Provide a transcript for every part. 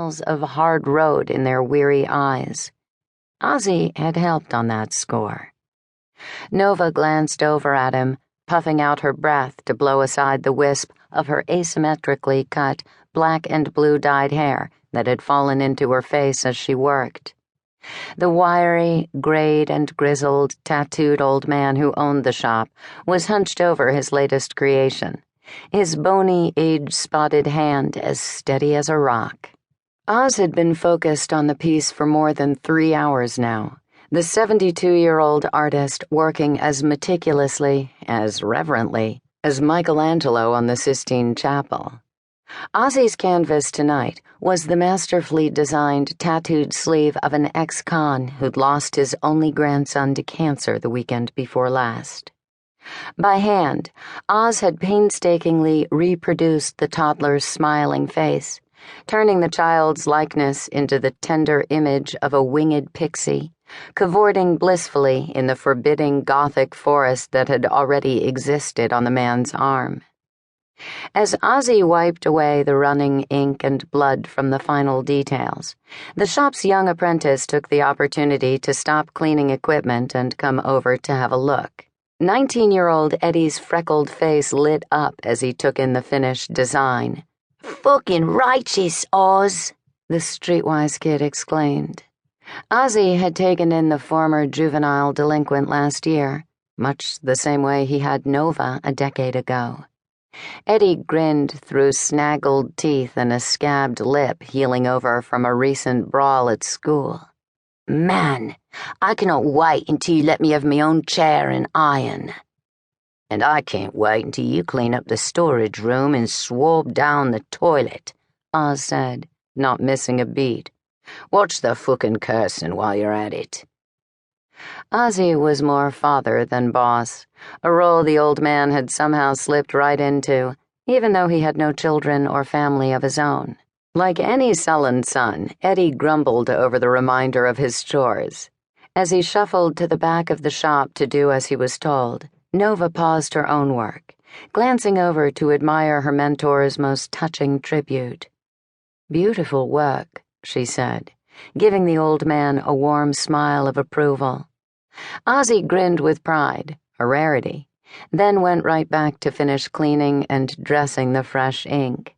miles of hard road in their weary eyes. Ozzy had helped on that score. Nova glanced over at him, puffing out her breath to blow aside the wisp of her asymmetrically cut, black and blue-dyed hair that had fallen into her face as she worked. The wiry, grayed and grizzled, tattooed old man who owned the shop was hunched over his latest creation, his bony, age-spotted hand as steady as a rock. Oz had been focused on the piece for more than 3 hours now, the 72-year-old artist working as meticulously, as reverently, as Michelangelo on the Sistine Chapel. Ozzy's canvas tonight was the masterfully designed tattooed sleeve of an ex-con who'd lost his only grandson to cancer the weekend before last. By hand, Oz had painstakingly reproduced the toddler's smiling face, turning the child's likeness into the tender image of a winged pixie, cavorting blissfully in the forbidding Gothic forest that had already existed on the man's arm. As Ozzy wiped away the running ink and blood from the final details, the shop's young apprentice took the opportunity to stop cleaning equipment and come over to have a look. 19-year-old Eddie's freckled face lit up as he took in the finished design. "Fucking righteous, Oz," the streetwise kid exclaimed. Ozzy had taken in the former juvenile delinquent last year, much the same way he had Nova a decade ago. Eddie grinned through snaggled teeth and a scabbed lip healing over from a recent brawl at school. "Man, I cannot wait until you let me have my own chair and iron." "And I can't wait until you clean up the storage room and swab down the toilet," Oz said, not missing a beat. "Watch the fucking cursing while you're at it." Ozzy was more father than boss, a role the old man had somehow slipped right into, even though he had no children or family of his own. Like any sullen son, Eddie grumbled over the reminder of his chores. As he shuffled to the back of the shop to do as he was told, Nova paused her own work, glancing over to admire her mentor's most touching tribute. "Beautiful work," she said, giving the old man a warm smile of approval. Ozzy grinned with pride, a rarity, then went right back to finish cleaning and dressing the fresh ink.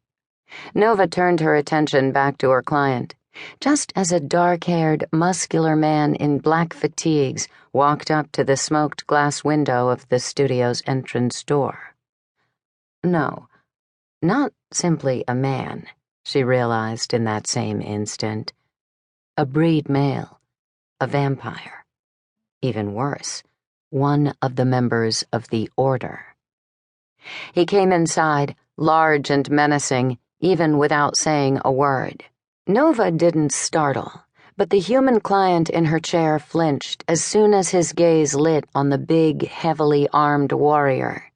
Nova turned her attention back to her client, just as a dark-haired, muscular man in black fatigues walked up to the smoked glass window of the studio's entrance door. No, not simply a man, she realized in that same instant. A breed male, a vampire. Even worse, one of the members of the Order. He came inside, large and menacing, even without saying a word. Nova didn't startle, but the human client in her chair flinched as soon as his gaze lit on the big, heavily armed warrior.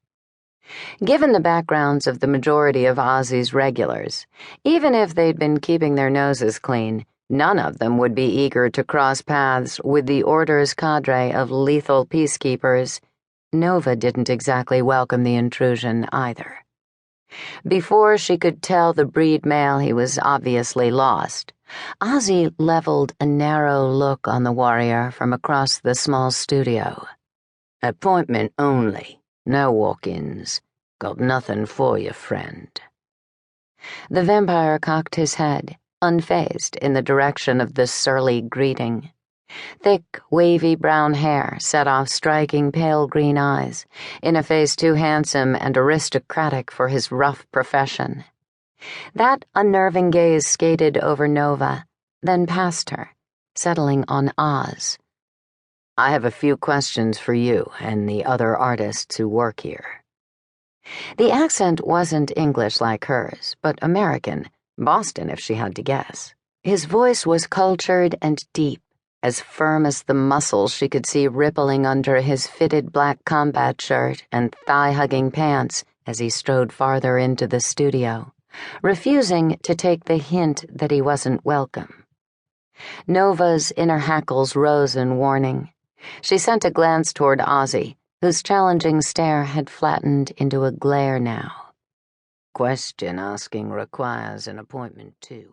Given the backgrounds of the majority of Ozzy's regulars, even if they'd been keeping their noses clean, none of them would be eager to cross paths with the Order's cadre of lethal peacekeepers. Nova didn't exactly welcome the intrusion either. Before she could tell the breed male he was obviously lost, Ozzy leveled a narrow look on the warrior from across the small studio. "Appointment only, no walk-ins. Got nothing for you, friend." The vampire cocked his head, unfazed in the direction of the surly greeting. Thick, wavy brown hair set off striking pale green eyes, in a face too handsome and aristocratic for his rough profession. That unnerving gaze skated over Nova, then past her, settling on Oz. "I have a few questions for you and the other artists who work here." The accent wasn't English like hers, but American, Boston if she had to guess. His voice was cultured and deep, as firm as the muscles she could see rippling under his fitted black combat shirt and thigh-hugging pants as he strode farther into the studio, refusing to take the hint that he wasn't welcome. Nova's inner hackles rose in warning. She sent a glance toward Ozzy, whose challenging stare had flattened into a glare now. "Question asking requires an appointment too."